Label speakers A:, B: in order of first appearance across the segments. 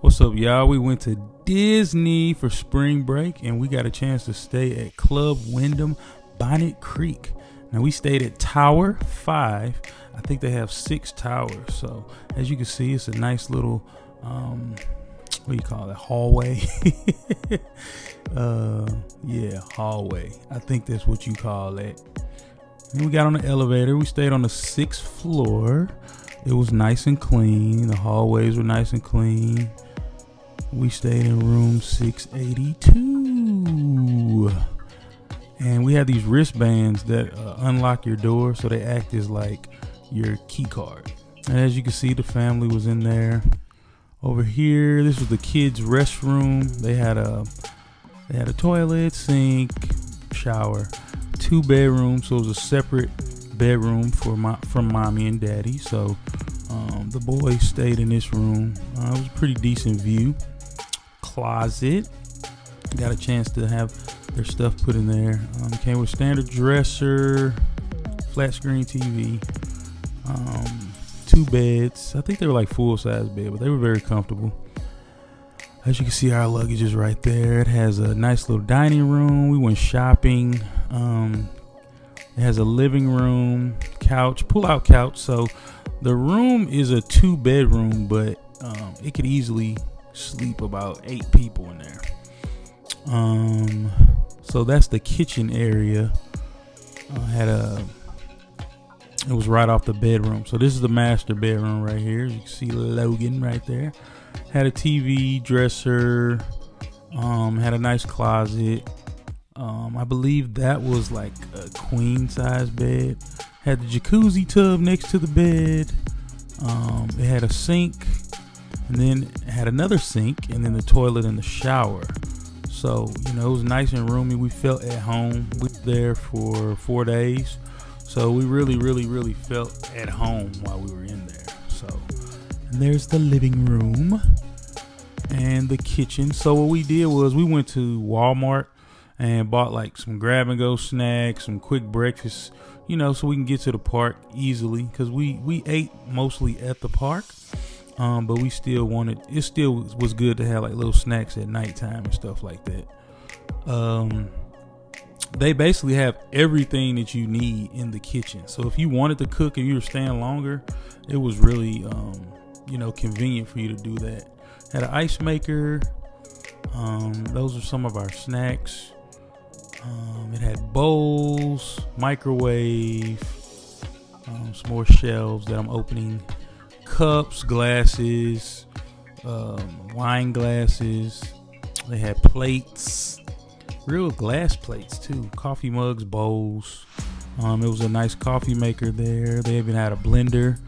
A: What's up, y'all? We went to Disney for spring break and we got a chance to stay at Club Wyndham Bonnet Creek. Now, we stayed at Tower 5. I think they have 6 towers. So, as you can see, it's a nice little, what do you call it? Hallway. Yeah, hallway. I think that's what you call it. And we got on the elevator. We stayed on the 6th floor. It was nice and clean. The hallways were nice and clean. We stayed in room 682. And we had these wristbands that unlock your door, so they act as like your key card. And as you can see, the family was in there. Over here, this was the kids' restroom. They had a toilet, sink, shower, 2 bedrooms. So it was a separate bedroom from mommy and daddy. So the boys stayed in this room. It was a pretty decent view. Closet. Got a chance to have their stuff put in there. Came with standard dresser, flat screen TV, 2 beds. I think they were like full size bed, but they were very comfortable. As you can see, our luggage is right there. It has a nice little dining room. We went shopping. It has a living room, couch, pull-out couch. So the room is a 2 bedroom, but it could easily sleep about 8 people in there. So that's the kitchen area. It was right off the bedroom. So this is the master bedroom right here. You can see Logan right there. Had a TV, dresser, had a nice closet. I believe that was like a queen size bed. Had the jacuzzi tub next to the bed. It had a sink, and then it had another sink, and then the toilet and the shower. So, it was nice and roomy. We felt at home. We were there for 4 days. So we really, really, really felt at home while we were in there. So, and there's the living room and the kitchen. So what we did was we went to Walmart and bought like some grab and go snacks, some quick breakfast, so we can get to the park easily. Cause we ate mostly at the park. But it still was good to have like little snacks at nighttime and stuff like that. They basically have everything that you need in the kitchen. So if you wanted to cook and you were staying longer, it was really, convenient for you to do that. Had an ice maker. Those are some of our snacks. It had bowls, microwave, some more shelves that I'm opening. Cups, glasses, wine glasses. They had plates, real glass plates too. Coffee mugs, bowls. It was a nice coffee maker there. They even had a blender.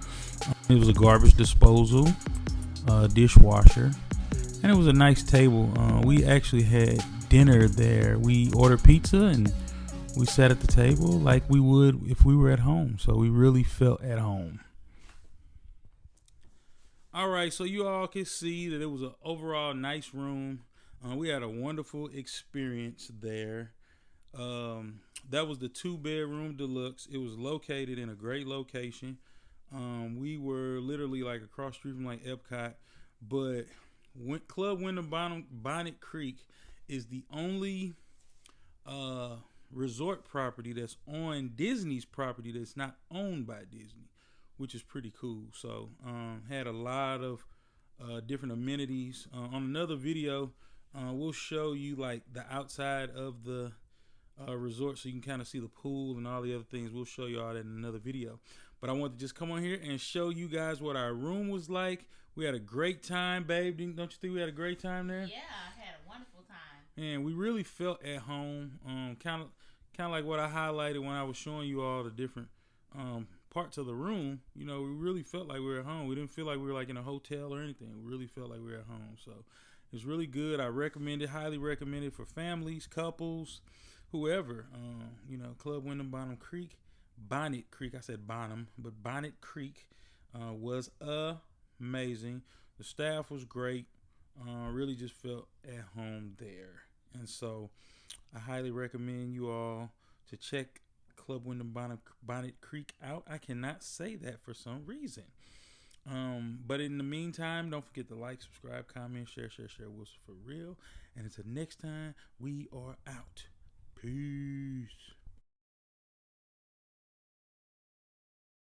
A: It was a garbage disposal, dishwasher, and it was a nice table. We actually had dinner there. We ordered pizza and we sat at the table like we would if we were at home. So we really felt at home. All right, so you all can see that it was an overall nice room. We had a wonderful experience there. That was the 2-bedroom deluxe. It was located in a great location. We were literally like across the street from like Epcot, but Club Wyndham Bonnet Creek is the only resort property that's on Disney's property that's not owned by Disney, which is pretty cool. So had a lot of different amenities. On another video, we'll show you like the outside of the resort so you can kind of see the pool and all the other things. We'll show you all that in another video. But I want to just come on here and show you guys what our room was like. We had a great time, babe. Don't you think we had a great time there?
B: Yeah, I had a wonderful time.
A: And we really felt at home. Kind of like what I highlighted when I was showing you all the different parts of the room. We really felt like we were at home. We didn't feel like we were like in a hotel or anything. We really felt like we were at home. So it's really good. I recommend it, highly recommend it for families, couples, whoever. Club Wyndham Bonnet Creek. I said Bonham, but Bonnet Creek was amazing. The staff was great. Really just felt at home there. And so I highly recommend you all to check Club Wyndham Bonnet Creek out. I cannot say that for some reason. But in the meantime, don't forget to like, subscribe, comment, share Wilson for real. And until next time, we are out. Peace.